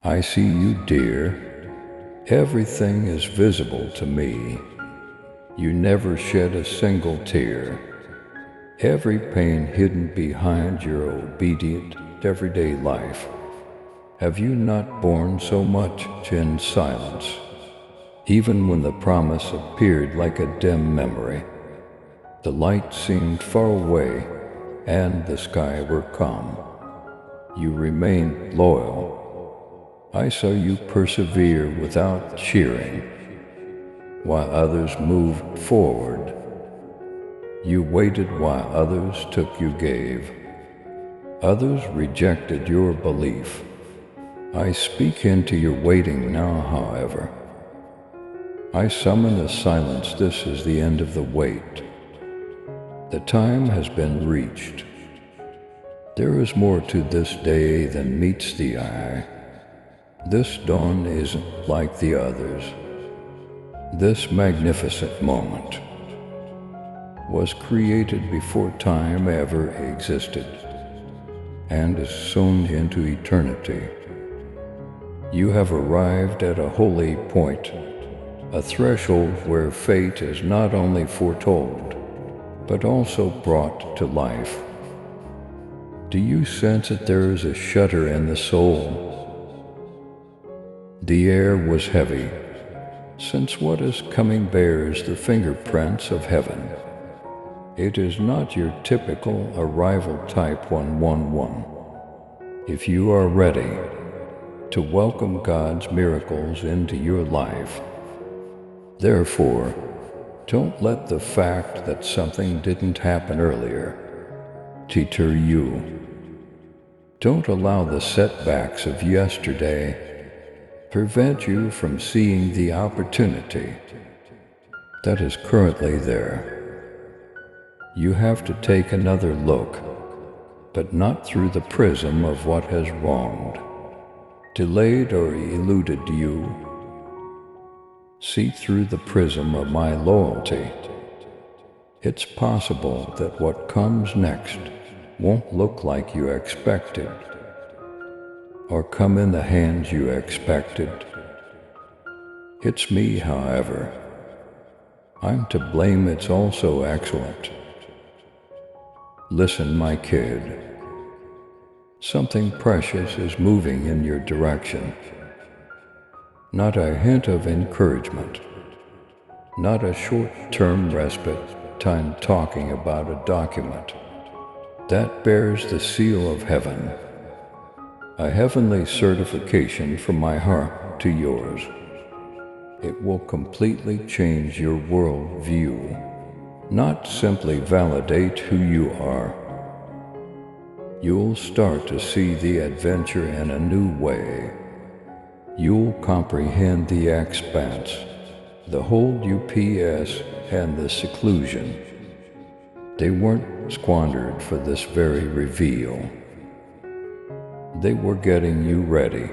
I see you, dear. Everything is visible to me. You never shed a single tear. Every pain hidden behind your obedient, everyday life. Have you not borne so much in silence, even when the promise appeared like a dim memory? The light seemed far away, and the sky were calm. You remained loyal. I saw you persevere without cheering, while others moved forward. You waited while others took you gave. Others rejected your belief. I speak into your waiting now, however. I summon a silence. This is the end of the wait. The time has been reached. There is more to this day than meets the eye. This dawn isn't like the others. This magnificent moment was created before time ever existed and is sown into eternity. You have arrived at a holy point, a threshold where fate is not only foretold, but also brought to life. Do you sense that there is a shudder in the soul? The air was heavy, since what is coming bears the fingerprints of heaven. It is not your typical arrival type 111. If you are ready to welcome God's miracles into your life, therefore, don't let the fact that something didn't happen earlier deter you. Don't allow the setbacks of yesterday prevent you from seeing the opportunity that is currently there. You have to take another look, but not through the prism of what has wronged, delayed, or eluded you. See through the prism of my loyalty. It's possible that what comes next won't look like you expected, or come in the hands you expected. It's me, however. I'm to blame. It's also excellent. Listen, my kid. Something precious is moving in your direction. Not a hint of encouragement. Not a short-term respite time talking about a document that bears the seal of heaven. A heavenly certification from my heart to yours. It will completely change your world view, not simply validate who you are. You'll start to see the adventure in a new way. You'll comprehend the expanse, the whole UPS, and the seclusion. They weren't squandered for this very reveal. They were getting you ready.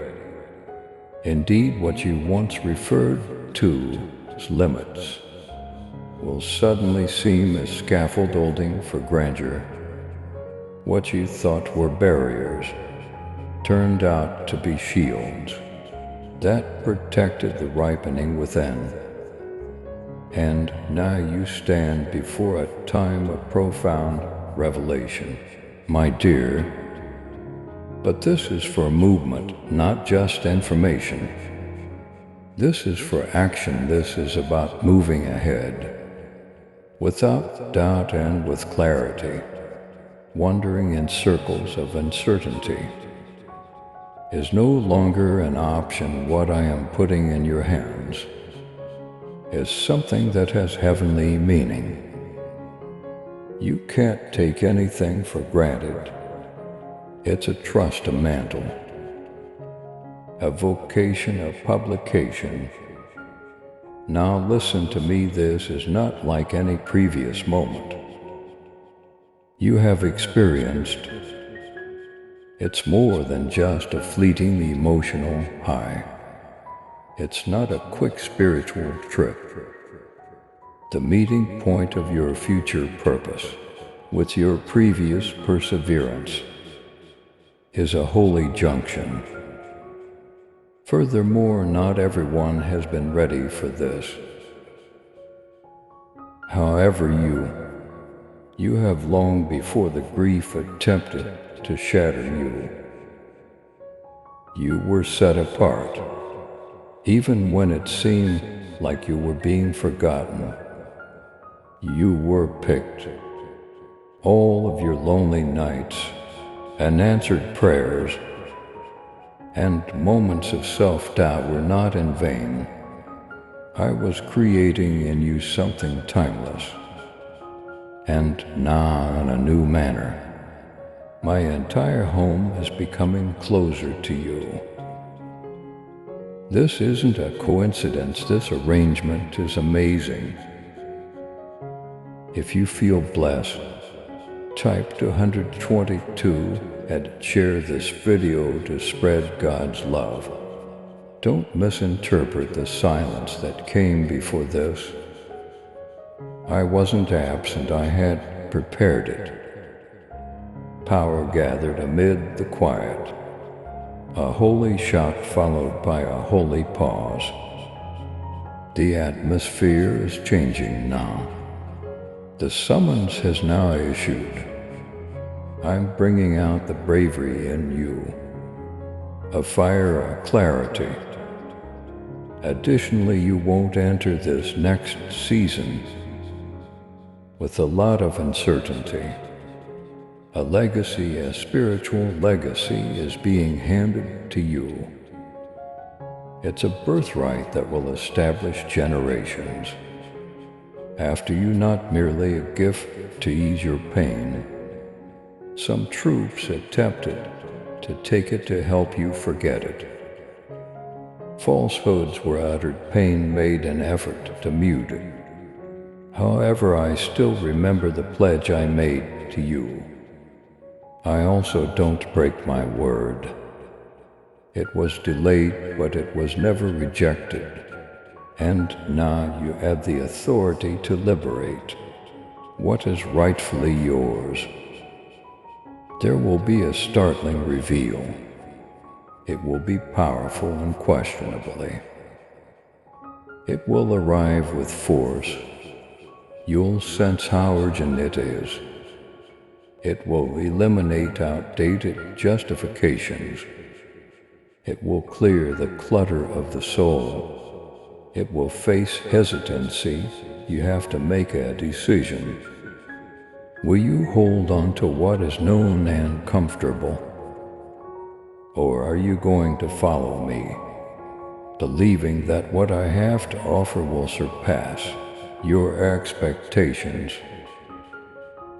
Indeed, what you once referred to as limits will suddenly seem as scaffolding for grandeur. What you thought were barriers turned out to be shields that protected the ripening within. And now you stand before a time of profound revelation, my dear. But this is for movement, not just information. This is for action. This is about moving ahead, without doubt and with clarity. Wandering in circles of uncertainty is no longer an option. What I am putting in your hands is something that has heavenly meaning. You can't take anything for granted. It's a trust, a mantle, a vocation, a publication. Now listen to me. This is not like any previous moment you have experienced. It's more than just a fleeting emotional high. It's not a quick spiritual trip. The meeting point of your future purpose with your previous perseverance is a holy junction. Furthermore, not everyone has been ready for this. However, you have long before the grief attempted to shatter you. You were set apart, even when it seemed like you were being forgotten. You were picked. All of your lonely nights, unanswered prayers, and moments of self-doubt were not in vain. I was creating in you something timeless, and now in a new manner. My entire home is becoming closer to you. This isn't a coincidence. This arrangement is amazing. If you feel blessed, type to 122 and share this video to spread God's love. Don't misinterpret the silence that came before this. I wasn't absent, I had prepared it. Power gathered amid the quiet, a holy shout followed by a holy pause. The atmosphere is changing now. The summons has now issued. I'm bringing out the bravery in you, a fire of clarity. Additionally, you won't enter this next season with a lot of uncertainty. A legacy, a spiritual legacy, is being handed to you. It's a birthright that will establish generations. After you, not merely a gift to ease your pain. Some troops attempted to take it to help you forget it. Falsehoods were uttered, pain made an effort to mute it. However, I still remember the pledge I made to you. I also don't break my word. It was delayed, but it was never rejected. And now you have the authority to liberate what is rightfully yours. There will be a startling reveal. It will be powerful unquestionably. It will arrive with force. You'll sense how urgent it is. It will eliminate outdated justifications. It will clear the clutter of the soul. It will face hesitancy. You have to make a decision. Will you hold on to what is known and comfortable? Or are you going to follow me, believing that what I have to offer will surpass your expectations?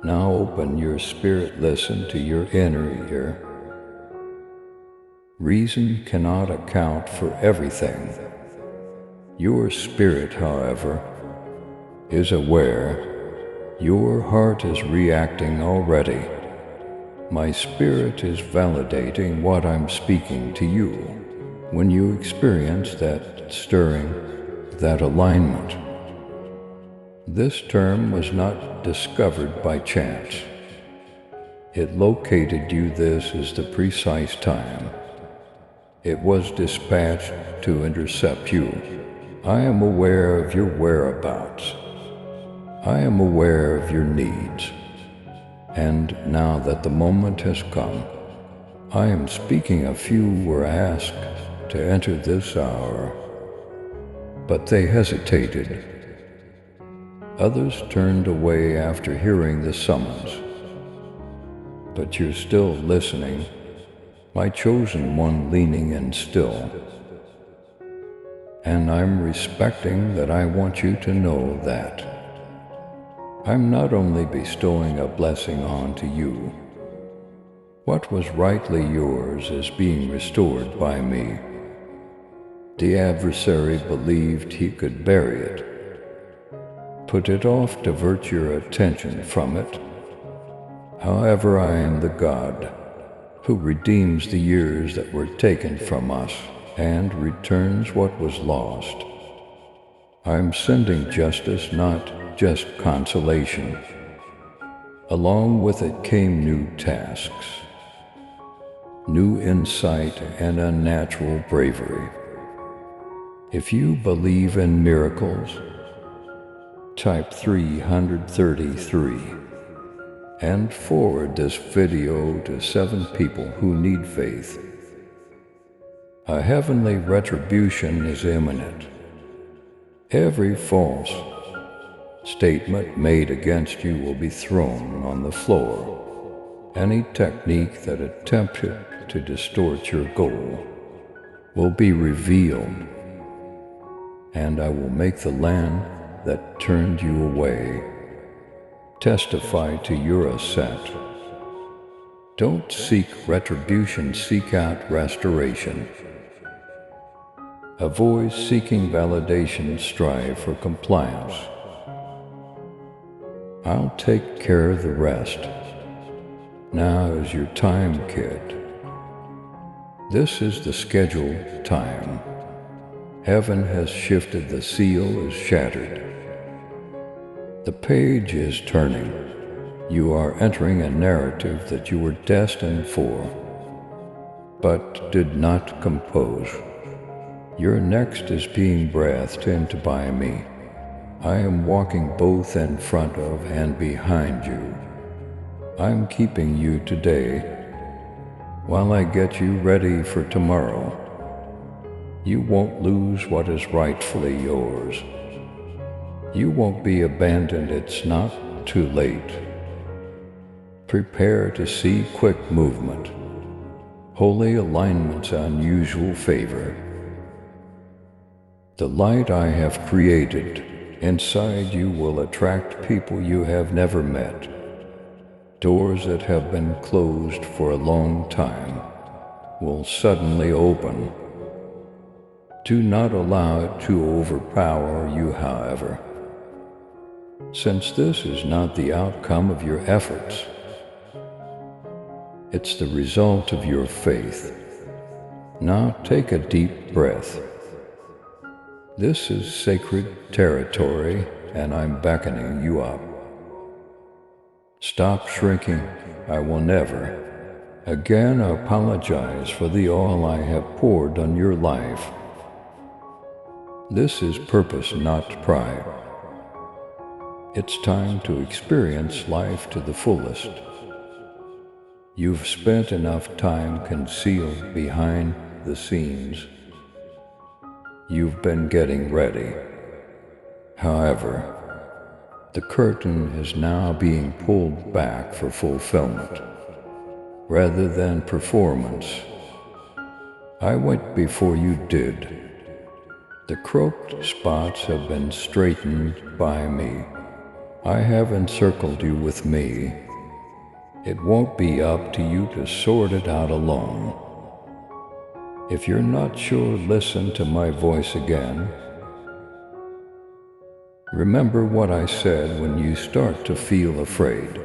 Now open your spirit, listen to your inner ear. Reason cannot account for everything. Your spirit, however, is aware. Your heart is reacting already. My spirit is validating what I'm speaking to you. When you experience that stirring, that alignment, this term was not discovered by chance. It located you. This is the precise time. It was dispatched to intercept you. I am aware of your whereabouts. I am aware of your needs. And now that the moment has come, I am speaking. A few were asked to enter this hour, but they hesitated. Others turned away after hearing the summons. But you're still listening, my chosen one, leaning in still. And I'm respecting that. I want you to know that I'm not only bestowing a blessing onto you. What was rightly yours is being restored by me. The adversary believed he could bury it, put it off, divert your attention from it. However, I am the God who redeems the years that were taken from us and returns what was lost. I'm sending justice, not just consolation. Along with it came new tasks. new insight, and unnatural bravery. If you believe in miracles, type 333 and forward this video to 7 people who need faith. A heavenly retribution is imminent. Every false statement made against you will be thrown on the floor. Any technique that attempted to distort your goal will be revealed, and I will make the land that turned you away testify to your ascent. Don't seek retribution, seek out restoration. Avoid seeking validation, strive for compliance. I'll take care of the rest. Now is your time, kid. This is the scheduled time. Heaven has shifted, the seal is shattered. The page is turning. You are entering a narrative that you were destined for, but did not compose. Your next is being breathed into by me. I am walking both in front of and behind you. I'm keeping you today while I get you ready for tomorrow. You won't lose what is rightfully yours. You won't be abandoned, it's not too late. Prepare to see quick movement, holy alignments, unusual favor. The light I have created inside you will attract people you have never met. Doors that have been closed for a long time will suddenly open. Do not allow it to overpower you, however, since this is not the outcome of your efforts. It's the result of your faith. Now take a deep breath. This is sacred territory, and I'm beckoning you up. Stop shrinking. I will never again apologize for the oil I have poured on your life. This is purpose, not pride. It's time to experience life to the fullest. You've spent enough time concealed behind the scenes. You've been getting ready. However, the curtain is now being pulled back for fulfillment rather than performance. I went before you did. The crooked spots have been straightened by me. I have encircled you with me. It won't be up to you to sort it out alone. If you're not sure, listen to my voice again. Remember what I said when you start to feel afraid.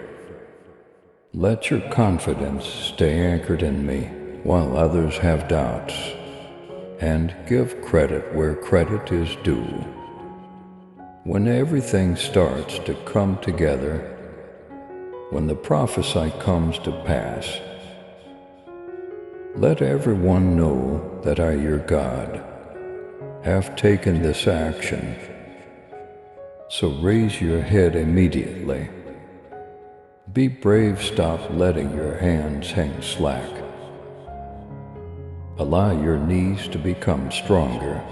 Let your confidence stay anchored in me while others have doubts, and give credit where credit is due. When everything starts to come together, when the prophecy comes to pass, let everyone know that I, your God, have taken this action. So raise your head immediately. Be brave, stop letting your hands hang slack. Allow your knees to become stronger.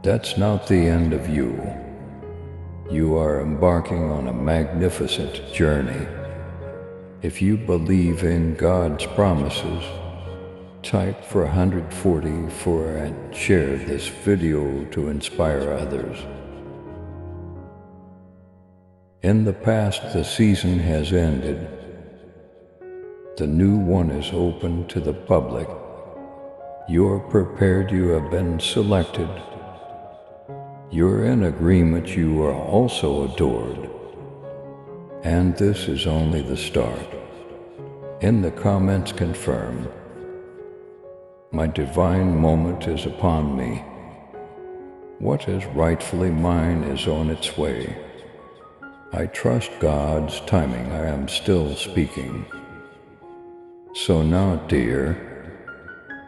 That's not the end of you. You are embarking on a magnificent journey. If you believe in God's promises, type 444 and share this video to inspire others. In the past, the season has ended. The new one is open to the public. You're prepared, you have been selected. You're in agreement, you are also adored. And this is only the start. In the comments, confirm. My divine moment is upon me. What is rightfully mine is on its way. I trust God's timing. I am still speaking. So now, dear,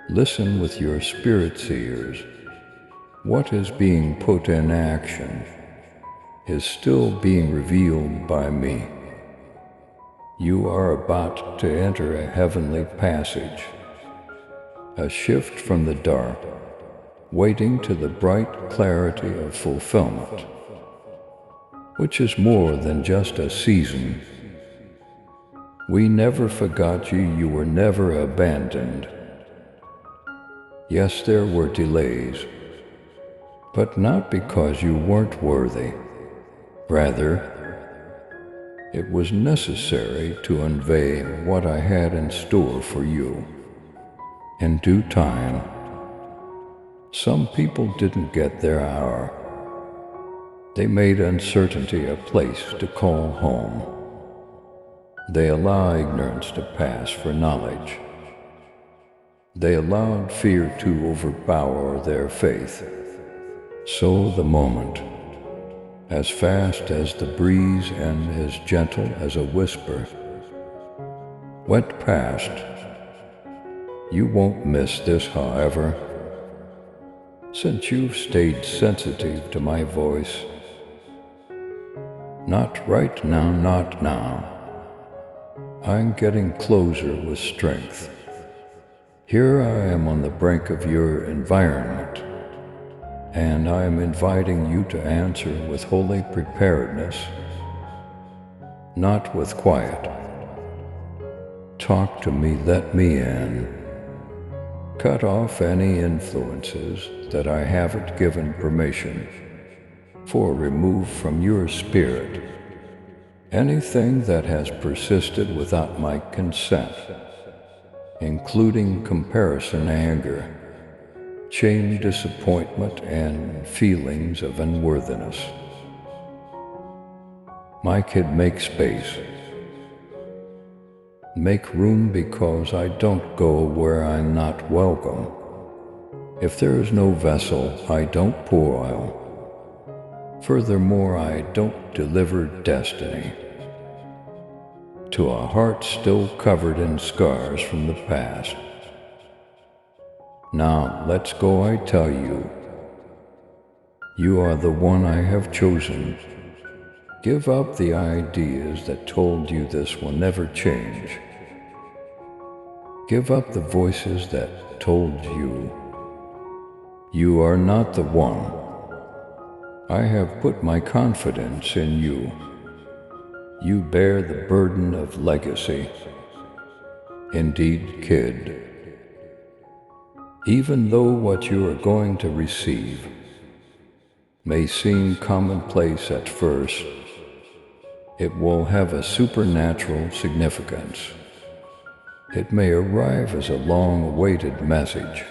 listen with your spirit's ears. What is being put in action is still being revealed by me. You are about to enter a heavenly passage, a shift from the dark, waiting to the bright clarity of fulfillment, which is more than just a season. We never forgot you, you were never abandoned. Yes, there were delays, but not because you weren't worthy. Rather, it was necessary to unveil what I had in store for you. In due time, some people didn't get their hour. They made uncertainty a place to call home. They allowed ignorance to pass for knowledge. They allowed fear to overpower their faith. So the moment, as fast as the breeze and as gentle as a whisper, went past. You won't miss this, however, since you've stayed sensitive to my voice. Not right now, not now. I'm getting closer with strength. Here I am on the brink of your environment, and I am inviting you to answer with holy preparedness, not with quiet. Talk to me, let me in. Cut off any influences that I haven't given permission for removed from your spirit. Anything that has persisted without my consent, including comparison, anger, shame, disappointment, and feelings of unworthiness. My kid, make space. Make room, because I don't go where I'm not welcome. If there is no vessel, I don't pour oil. Furthermore, I don't deliver destiny to a heart still covered in scars from the past. Now, let's go, I tell you. You are the one I have chosen. Give up the ideas that told you this will never change. Give up the voices that told you you are not the one. I have put my confidence in you. You bear the burden of legacy. Indeed, kid. Even though what you are going to receive may seem commonplace at first, it will have a supernatural significance. It may arrive as a long-awaited message,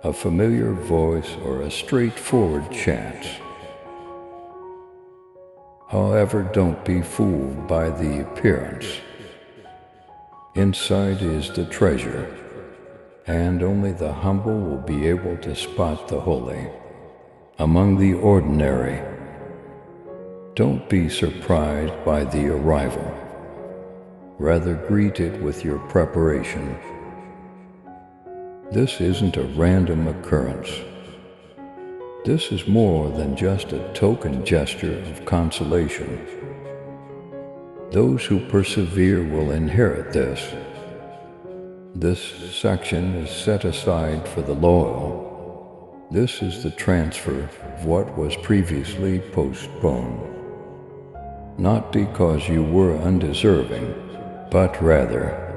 a familiar voice, or a straightforward chant. However, don't be fooled by the appearance. Inside is the treasure, and only the humble will be able to spot the holy among the ordinary. Don't be surprised by the arrival. Rather, greet it with your preparation. This isn't a random occurrence. This is more than just a token gesture of consolation. Those who persevere will inherit this. This section is set aside for the loyal. This is the transfer of what was previously postponed. Not because you were undeserving, but rather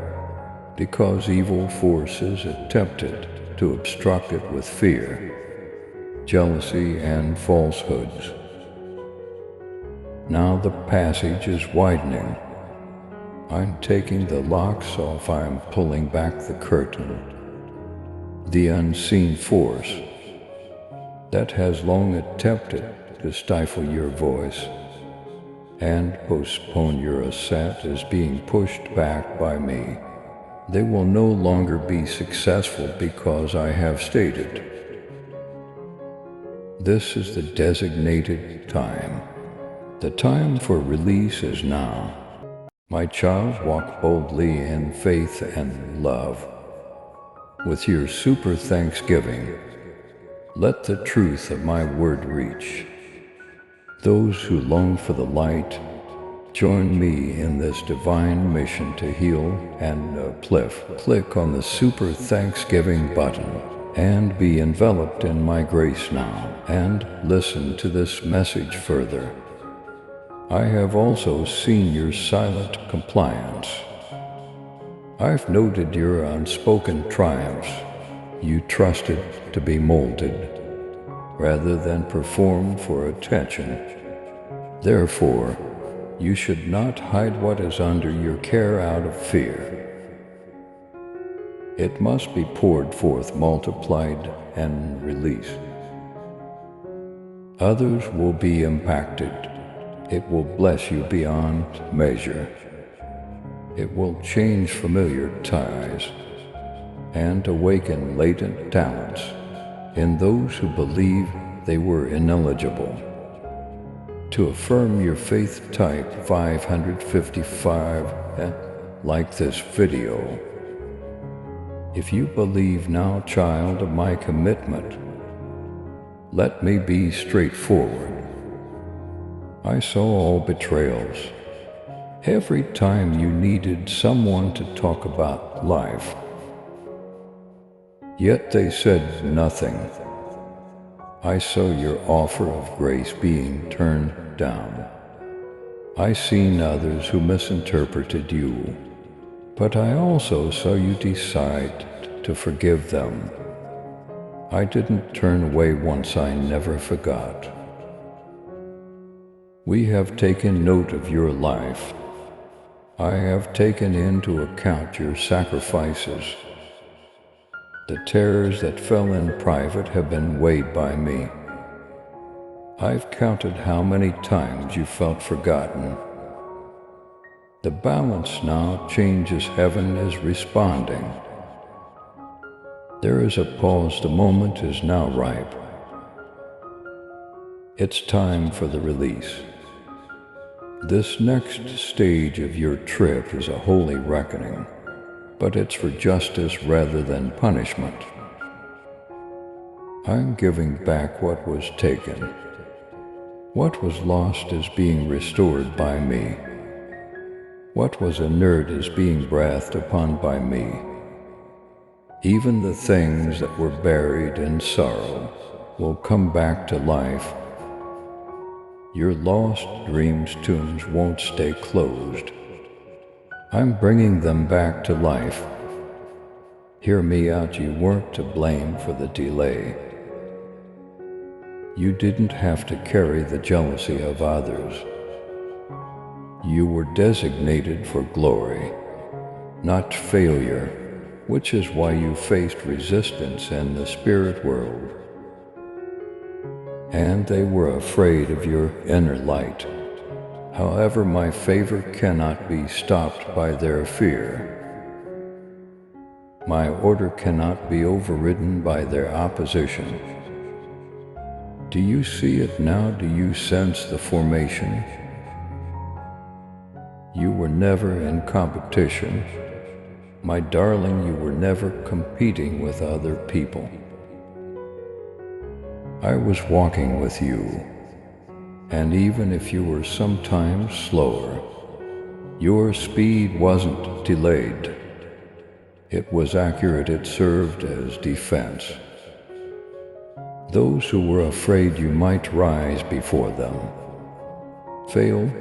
because evil forces attempted to obstruct it with fear, jealousy, and falsehoods. Now the passage is widening. I'm taking the locks off, I'm pulling back the curtain. The unseen force that has long attempted to stifle your voice and postpone your ascent is being pushed back by me. They will no longer be successful because I have stated. This is the designated time. The time for release is now. My child, walk boldly in faith and love. With your super thanksgiving, let the truth of my word reach. Those who long for the light, join me in this divine mission to heal and uplift. Click on the super thanksgiving button and be enveloped in my grace now, and listen to this message further. I have also seen your silent compliance. I've noted your unspoken triumphs. You trusted to be molded rather than performed for attention. Therefore, you should not hide what is under your care out of fear. It must be poured forth, multiplied, and released. Others will be impacted. It will bless you beyond measure. It will change familiar ties and awaken latent talents in those who believe they were ineligible. To affirm your faith, type 555 and like this video. If you believe now, child of my commitment, let me be straightforward. I saw all betrayals. Every time you needed someone to talk about life, yet they said nothing. I saw your offer of grace being turned down. I seen others who misinterpreted you, but I also saw you decide to forgive them. I didn't turn away once, I never forgot. We have taken note of your life. I have taken into account your sacrifices. The terrors that fell in private have been weighed by me. I've counted how many times you felt forgotten. The balance now changes, heaven is responding. There is a pause, the moment is now ripe. It's time for the release. This next stage of your trip is a holy reckoning, but it's for justice rather than punishment. I'm giving back what was taken. What was lost is being restored by me. What was inert is being breathed upon by me. Even the things that were buried in sorrow will come back to life. Your lost dreams' tombs won't stay closed. I'm bringing them back to life. Hear me out, you weren't to blame for the delay. You didn't have to carry the jealousy of others. You were designated for glory, not failure, which is why you faced resistance in the spirit world. And they were afraid of your inner light. However, my favor cannot be stopped by their fear. My order cannot be overridden by their opposition. Do you see it now? Do you sense the formation? You were never in competition. My darling, you were never competing with other people. I was walking with you, and even if you were sometimes slower, your speed wasn't delayed. It was accurate, it served as defense. Those who were afraid you might rise before them failed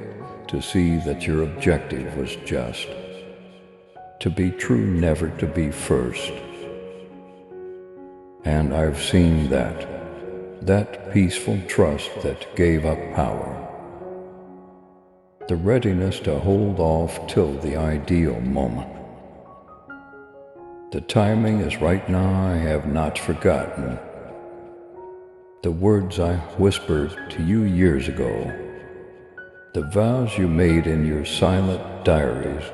to see that your objective was just, to be true, never to be first. And I've seen that peaceful trust that gave up power, the readiness to hold off till the ideal moment. The timing is right now, I have not forgotten the words I whispered to you years ago, the vows you made in your silent diaries,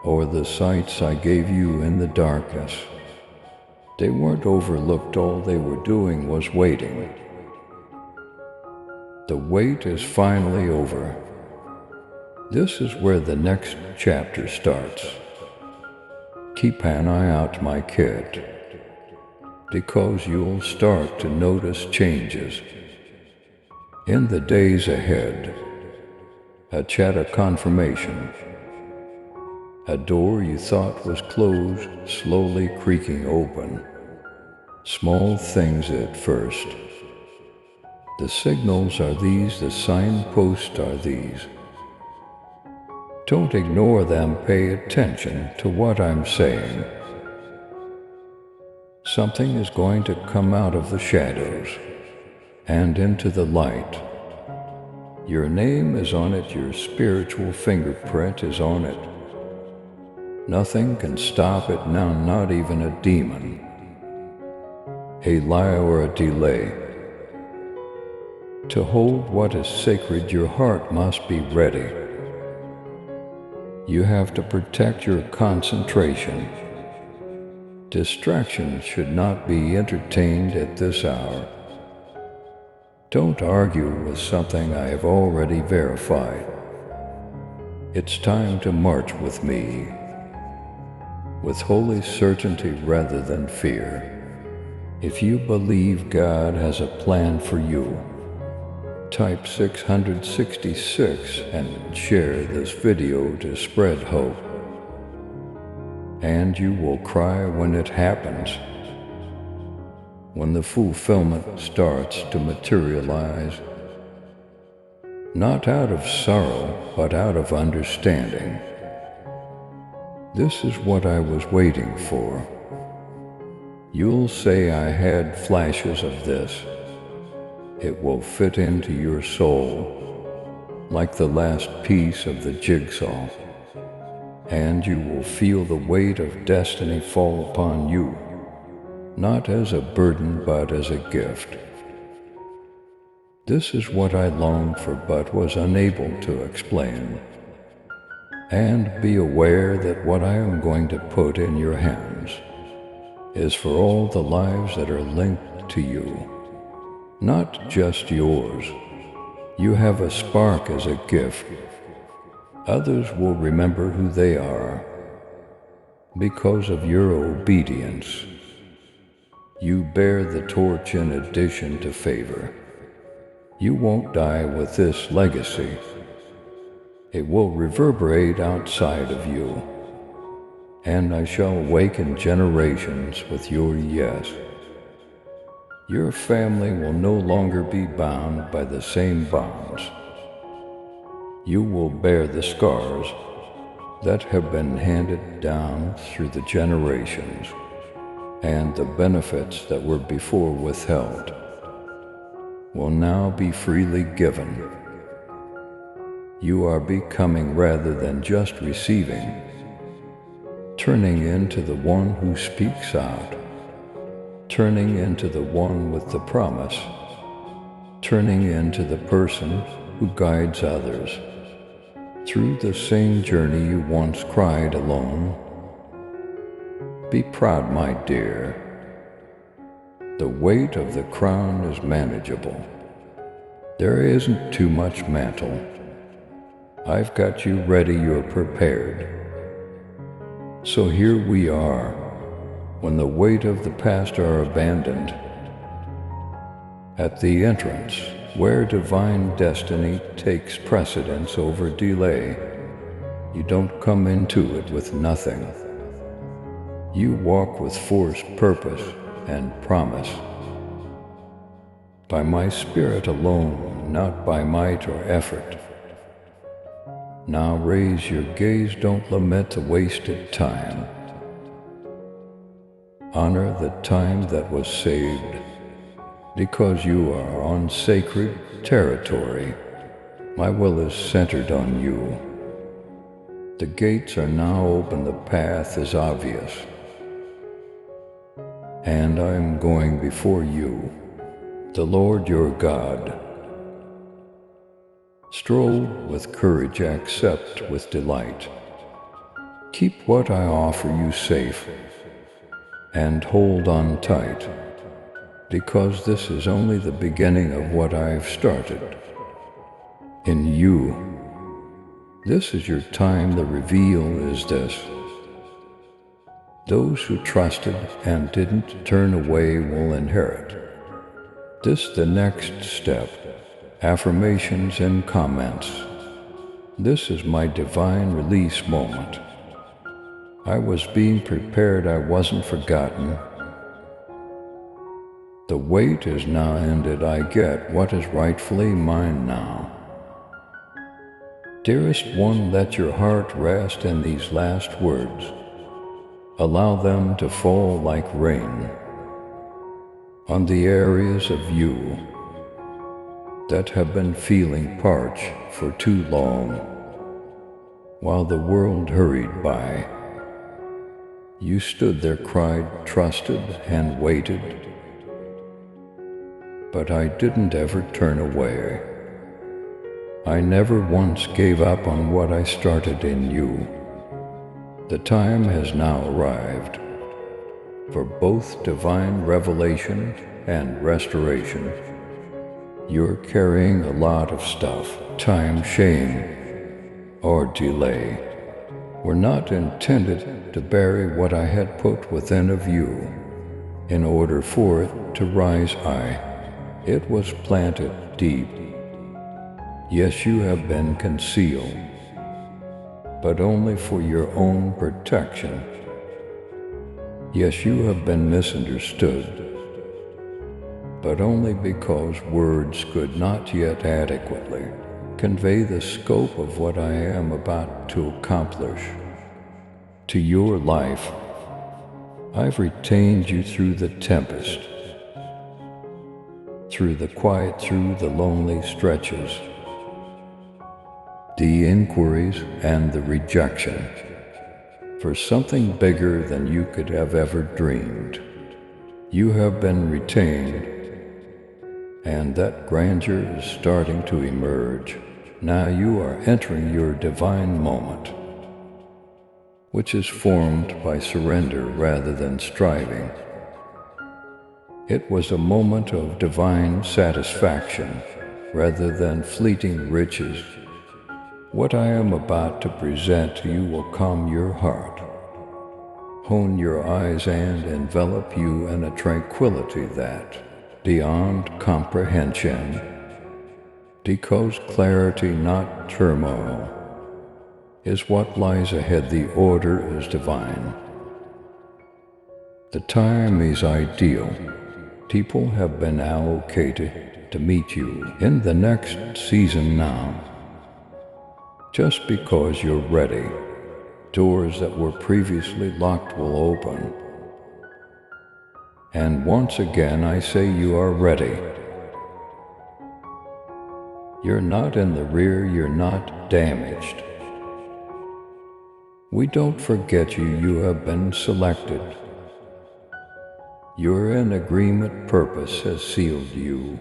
or the sights I gave you in the darkness. They weren't overlooked, all they were doing was waiting. The wait is finally over. This is where the next chapter starts. Keep an eye out, my kid, because you'll start to notice changes. In the days ahead, a chat of confirmation, a door you thought was closed slowly creaking open. Small things at first. The signals are these, the signposts are these. Don't ignore them, pay attention to what I'm saying. Something is going to come out of the shadows and into the light. Your name is on it, your spiritual fingerprint is on it. Nothing can stop it now, not even a demon, a lie or a delay. To hold what is sacred, your heart must be ready. You have to protect your concentration. Distractions should not be entertained at this hour. Don't argue with something I have already verified. It's time to march with me, with holy certainty rather than fear. If you believe God has a plan for you, type 666 and share this video to spread hope. And you will cry when it happens, when the fulfillment starts to materialize, not out of sorrow, but out of understanding. This is what I was waiting for. You'll say I had flashes of this. It will fit into your soul like the last piece of the jigsaw, and you will feel the weight of destiny fall upon you, not as a burden but as a gift. This is what I longed for but was unable to explain. And be aware that what I am going to put in your hands is for all the lives that are linked to you. Not just yours. You have a spark as a gift. Others will remember who they are because of your obedience. You bear the torch in addition to favor. You won't die with this legacy. It will reverberate outside of you, and I shall awaken generations with your yes. Your family will no longer be bound by the same bonds. You will bear the scars that have been handed down through the generations, and the benefits that were before withheld will now be freely given. You are becoming rather than just receiving, turning into the one who speaks out, turning into the one with the promise, turning into the person who guides others through the same journey you once cried alone. Be proud, my dear. The weight of the crown is manageable. There isn't too much mantle. I've got you ready, you're prepared. So here we are, when the weight of the past are abandoned. At the entrance, where divine destiny takes precedence over delay, you don't come into it with nothing. You walk with force, purpose, and promise. By my spirit alone, not by might or effort. Now raise your gaze, don't lament the wasted time. Honor the time that was saved, because you are on sacred territory. My will is centered on you. The gates are now open, the path is obvious. And I am going before you, the Lord your God. Stroll with courage, accept with delight. Keep what I offer you safe, and hold on tight, because this is only the beginning of what I've started. In you, This is your time. The reveal is this. Those who trusted and didn't turn away will inherit. This the next step. Affirmations and comments. This is my divine release moment. I was being prepared. I wasn't forgotten. The wait is now ended. I get what is rightfully mine now. Dearest one, let your heart rest in these last words. Allow them to fall like rain on the areas of you that have been feeling parched for too long. While the world hurried by, you stood there, cried, trusted, and waited. But I didn't ever turn away. I never once gave up on what I started in you. The time has now arrived for both divine revelation and restoration. You're carrying a lot of stuff. Time, shame, or delay were not intended to bury what I had put within of you. In order for it to rise high, it was planted deep. Yes, you have been concealed, but only for your own protection. Yes, you have been misunderstood, but only because words could not yet adequately convey the scope of what I am about to accomplish. To your life, I've retained you through the tempest, through the quiet, through the lonely stretches, the inquiries and the rejection, for something bigger than you could have ever dreamed. You have been retained, and that grandeur is starting to emerge. Now you are entering your divine moment, which is formed by surrender rather than striving. It was a moment of divine satisfaction rather than fleeting riches. What I am about to present to you will calm your heart, hone your eyes, and envelop you in a tranquility that, beyond comprehension, because clarity, not turmoil, is what lies ahead. The order is divine. The time is ideal. People have been allocated to meet you in the next season now. Just because you're ready, doors that were previously locked will open. And once again I say you are ready. You're not in the rear, you're not damaged. We don't forget you, you have been selected. You're in agreement, purpose has sealed you.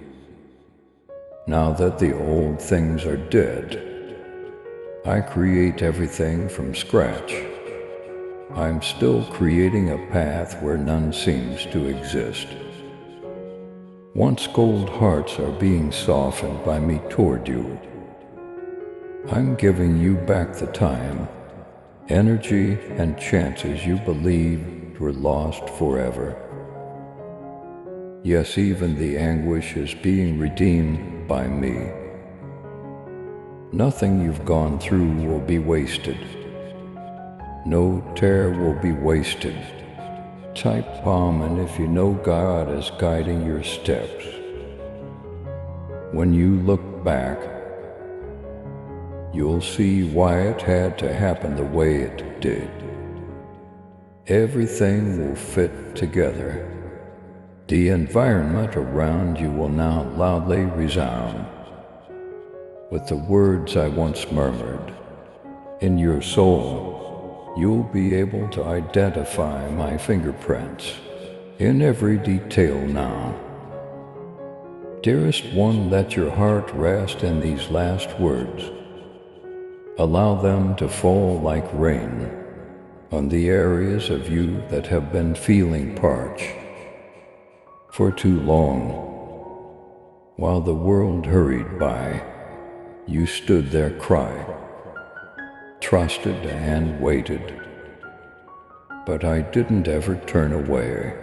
Now that the old things are dead, I create everything from scratch. I'm still creating a path where none seems to exist. Once cold hearts are being softened by me toward you. I'm giving you back the time, energy, and chances you believed were lost forever. Yes, even the anguish is being redeemed by me. Nothing you've gone through will be wasted. No tear will be wasted. Type palm, and if you know God is guiding your steps, when you look back, you'll see why it had to happen the way it did. Everything will fit together. The environment around you will now loudly resound with the words I once murmured. In your soul, you'll be able to identify my fingerprints in every detail now. Dearest one, let your heart rest in these last words. Allow them to fall like rain on the areas of you that have been feeling parched for too long. While the world hurried by, you stood there, cried, trusted and waited. But I didn't ever turn away.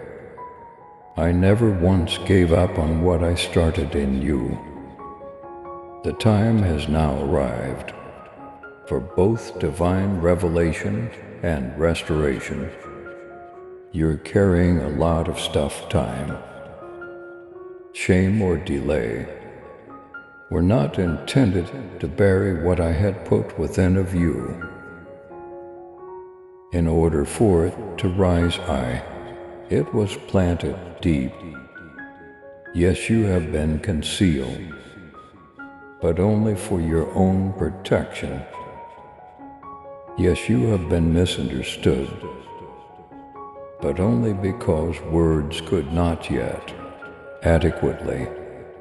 I never once gave up on what I started in you. The time has now arrived for both divine revelation and restoration. You're carrying a lot of stuff, time, shame or delay. Were not intended to bury what I had put within of you. In order for it to rise high, it was planted deep. Yes, you have been concealed, but only for your own protection. Yes, you have been misunderstood, but only because words could not yet adequately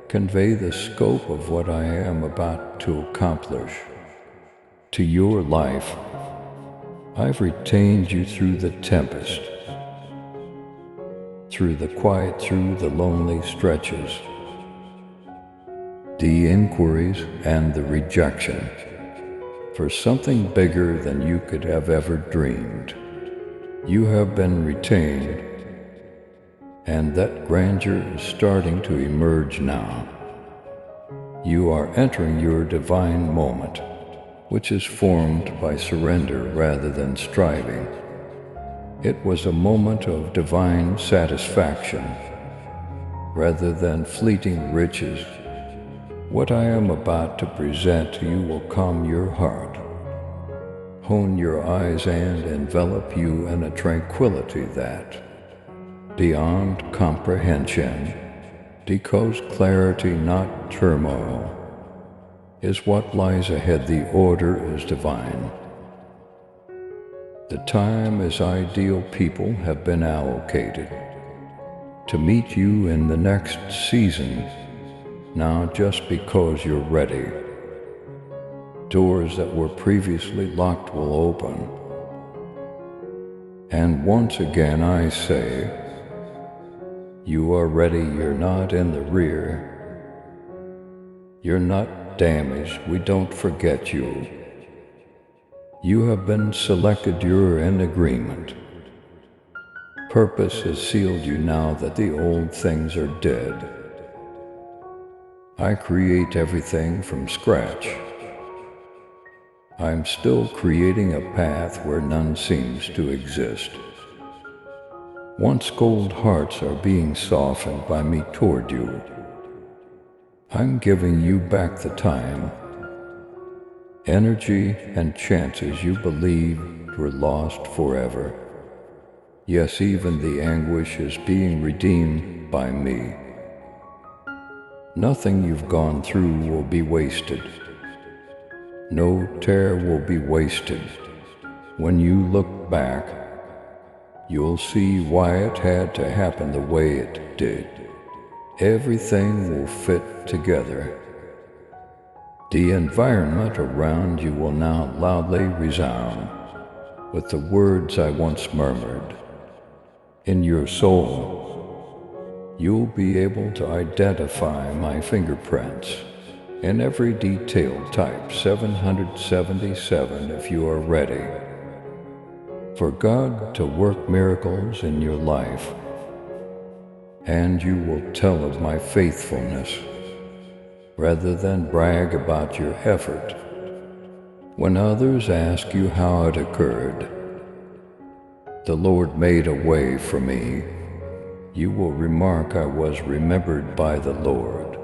convey the scope of what I am about to accomplish. To your life, I've retained you through the tempest, through the quiet, through the lonely stretches, the inquiries and the rejection, for something bigger than you could have ever dreamed. You have been retained, and that grandeur is starting to emerge now. You are entering your divine moment, which is formed by surrender rather than striving. It was a moment of divine satisfaction rather than fleeting riches. What I am about to present to you will calm your heart, hone your eyes, and envelop you in a tranquility that, beyond comprehension, decodes clarity, not turmoil, is what lies ahead. The order is divine. The time is ideal. People have been allocated to meet you in the next season. Now, just because you're ready, doors that were previously locked will open. And once again I say, you are ready. You're not in the rear. You're not damaged. We don't forget you. You have been selected. You're in agreement. Purpose has sealed you now that the old things are dead. I create everything from scratch. I'm still creating a path where none seems to exist. Once cold hearts are being softened by me toward you. I'm giving you back the time, energy, and chances you believed were lost forever. Yes, even the anguish is being redeemed by me. Nothing you've gone through will be wasted. No tear will be wasted. When you look back, you'll see why it had to happen the way it did. Everything will fit together. The environment around you will now loudly resound with the words I once murmured. In your soul, you'll be able to identify my fingerprints in every detail. Type 777 if you are ready for God to work miracles in your life, and you will tell of my faithfulness rather than brag about your effort. When others ask you how it occurred, the Lord made a way for me. You will remark, I was remembered by the Lord.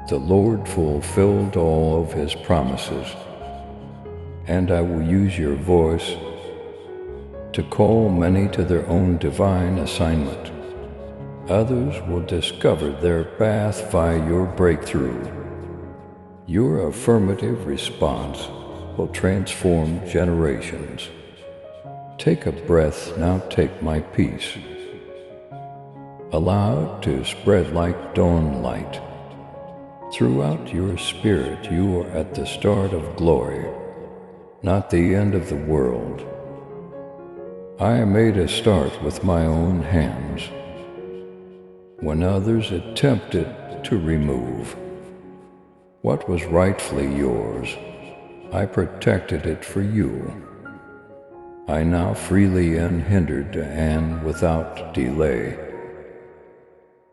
The Lord fulfilled all of his promises, and I will use your voice to call many to their own divine assignment. Others will discover their path via your breakthrough. Your affirmative response will transform generations. Take a breath now. Take my peace. Allow it to spread like dawn light. Throughout your spirit, you are at the start of glory, not the end of the world. I made a start with my own hands. When others attempted to remove what was rightfully yours, I protected it for you. I now freely unhindered and without delay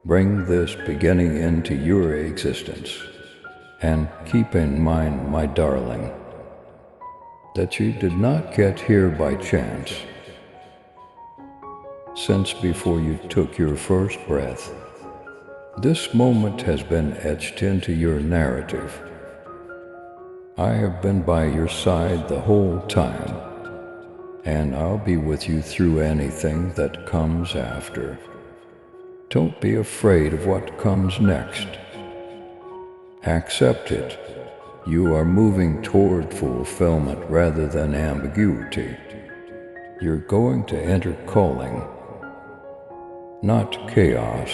bring this beginning into your existence. And keep in mind, my darling, that you did not get here by chance. Since before you took your first breath, this moment has been etched into your narrative. I have been by your side the whole time, and I'll be with you through anything that comes after. Don't be afraid of what comes next. Accept it. You are moving toward fulfillment rather than ambiguity. You're going to enter calling, not chaos.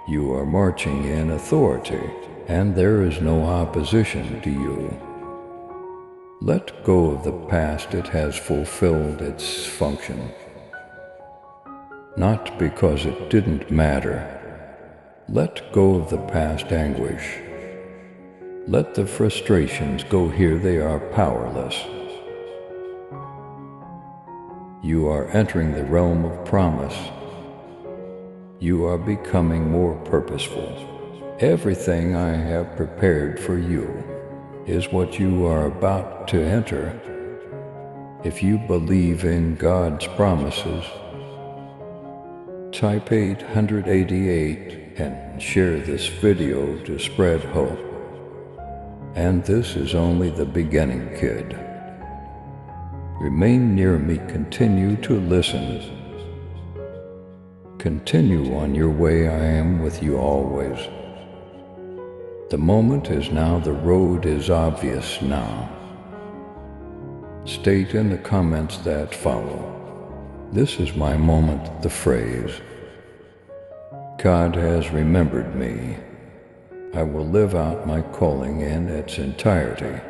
You are marching in authority, and there is no opposition to you. Let go of the past. It has fulfilled its function. Not because it didn't matter. Let go of the past anguish. Let the frustrations go. Here they are powerless. You are entering the realm of promise. You are becoming more purposeful. Everything I have prepared for you is what you are about to enter. If you believe in God's promises, type 888 and share this video to spread hope. And this is only the beginning, kid. Remain near me, continue to listen. Continue on your way, I am with you always. The moment is now, the road is obvious now. State in the comments that follow, this is my moment, the phrase. God has remembered me. I will live out my calling in its entirety.